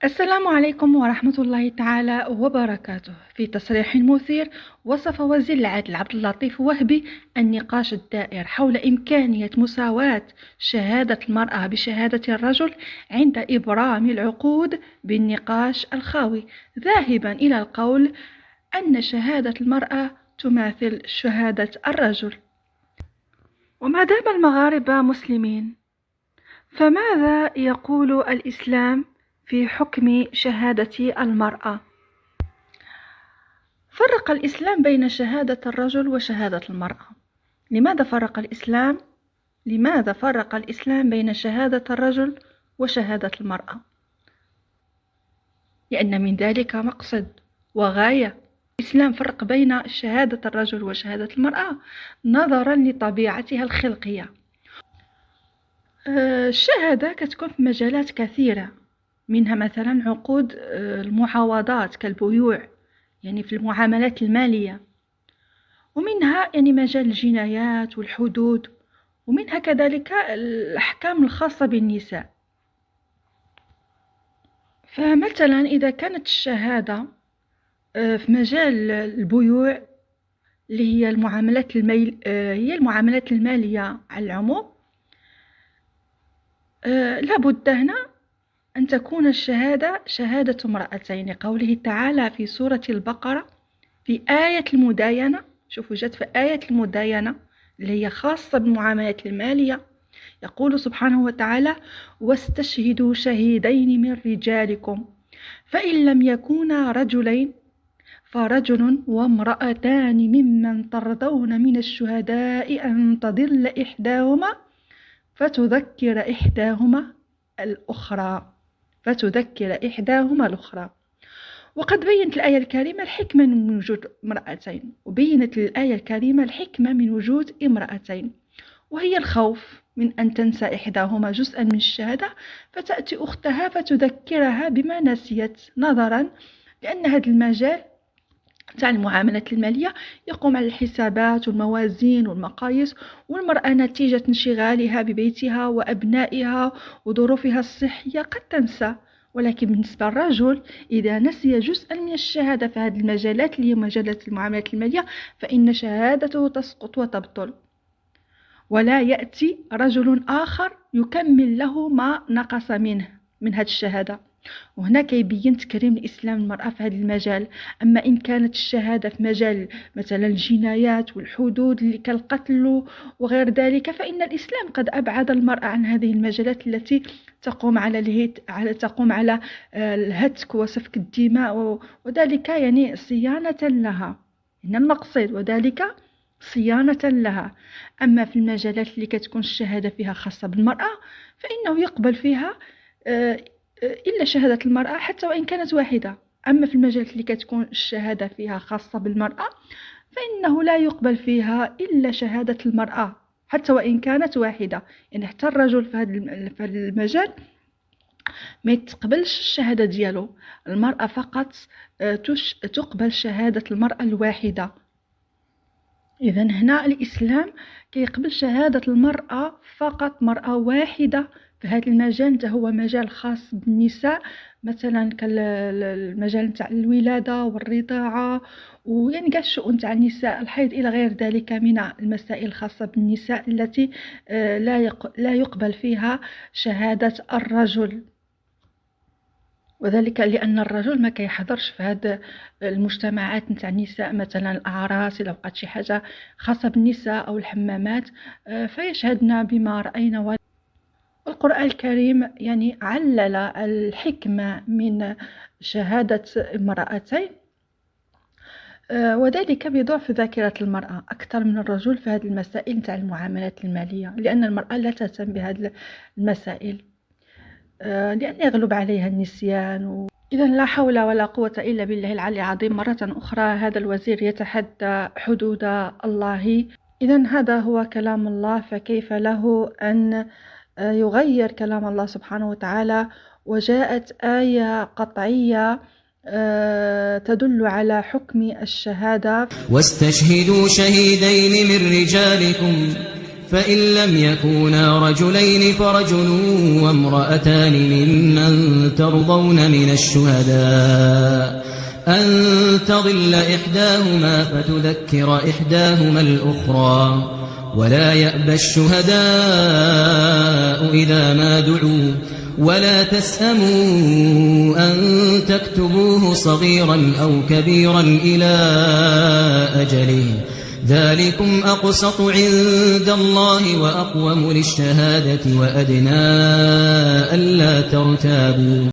السلام عليكم ورحمة الله تعالى وبركاته. في تصريح مثير، وصف وزير العدل عبد اللطيف وهبي النقاش الدائر حول إمكانية مساواة شهادة المرأة بشهادة الرجل عند إبرام العقود بالنقاش الخاوي، ذاهبا إلى القول أن شهادة المرأة تماثل شهادة الرجل. وما دام المغاربة مسلمين، فماذا يقول الإسلام في حكم شهادة المرأة؟ فرق الإسلام بين شهادة الرجل وشهادة المرأة. لماذا فرق الإسلام بين شهادة الرجل وشهادة المرأة؟ لأن من ذلك مقصد وغاية. الإسلام فرق بين شهادة الرجل وشهادة المرأة نظرا لطبيعتها الخلقية. الشهادة كتكون في مجالات كثيرة، منها مثلا عقود المعاوضات كالبيوع، يعني في المعاملات المالية، ومنها يعني مجال الجنايات والحدود، ومنها كذلك الأحكام الخاصة بالنساء. فمثلا إذا كانت الشهادة في مجال البيوع اللي هي المعاملات المالية على العموم، لابد هنا أن تكون الشهادة شهادة امرأتين، لقوله تعالى في سورة البقرة في آية المداينة. شوفوا، جت في آية المداينة اللي هي خاصة بالمعاملات المالية، يقول سبحانه وتعالى: واستشهدوا شهيدين من رجالكم فإن لم يكونا رجلين فرجل وامرأتان ممن ترضون من الشهداء أن تضل إحداهما فتذكر إحداهما الأخرى. وقد بينت الآية الكريمة الحكمة من وجود امرأتين، وبينت الآية الكريمة الحكمة من وجود امرأتين، وهي الخوف من أن تنسى إحداهما جزءا من الشهادة فتأتي أختها فتذكرها بما نسيت، نظرا لأن هذا المجال تاع المعاملات المالية يقوم على الحسابات والموازين والمقاييس، والمرأة نتيجة انشغالها ببيتها وأبنائها وظروفها الصحية قد تنسى. ولكن بالنسبة للرجل، إذا نسي جزءا من الشهادة في هذه المجالات اللي هي مجالات المعاملات المالية، فإن شهادته تسقط وتبطل، ولا يأتي رجل آخر يكمل له ما نقص من هذه الشهادة. وهنا كيبين تكريم الإسلام المرأة في هذا المجال. أما إن كانت الشهادة في مجال مثلا الجنايات والحدود اللي كالقتل وغير ذلك، فإن الإسلام قد أبعد المرأة عن هذه المجالات التي تقوم على الهتك وسفك الدماء، وذلك يعني صيانة لها، إن المقصد وذلك صيانة لها. أما في المجالات اللي كتكون الشهادة فيها خاصة بالمرأة، فإنه يقبل فيها إلا شهادة المرأة حتى وإن كانت واحدة. أما في المجالات اللي كتكون الشهادة فيها خاصة بالمرأة، فإنه لا يقبل فيها إلا شهادة المرأة حتى وإن كانت واحدة. يعني حتى الرجل في هذا المجال ما يتقبلش الشهادة ديالو، المرأة فقط تقبل شهادة المرأة الواحدة. إذن هنا الإسلام كيقبل شهادة المرأة فقط، مرأة واحدة في هذا المجال، هو مجال خاص بالنساء، مثلا كالمجال نتاع الولادة والرضاعة، ويعني كاع الشؤون تاع النساء، الحيض إلى غير ذلك من المسائل الخاصة بالنساء التي لا يقبل فيها شهادة الرجل. وذلك لأن الرجل ما كيحضرش في هذه المجتمعات نتاع النساء، مثلا الأعراس إلا وقعت شي حاجة خاصة بالنساء أو الحمامات، فيشهدنا بما رأينا. القرآن الكريم يعني علل الحكمة من شهادة امرأتين، وذلك بضعف ذاكرة المرأة أكثر من الرجل في هذه المسائل نتاع المعاملات المالية، لأن المرأة لا تهتم بهذه المسائل، لأن يغلب عليها النسيان. إذا لا حول ولا قوة إلا بالله العلي العظيم. مرة أخرى هذا الوزير يتحدى حدود الله. إذا هذا هو كلام الله، فكيف له أن يغير كلام الله سبحانه وتعالى؟ وجاءت آية قطعية تدل على حكم الشهادة: واستشهدوا شهيدين من رجالكم فإن لم يكونا رجلين فرجل وامرأتان ممن ترضون من الشهداء أن تضل إحداهما فتذكر إحداهما الأخرى ولا يأبى الشهداء إذا ما دعوا ولا تسأموا أن تكتبوه صغيرا أو كبيرا إلى أجله ذلكم أقسط عند الله وأقوم للشهادة وأدنى ألا ترتابوا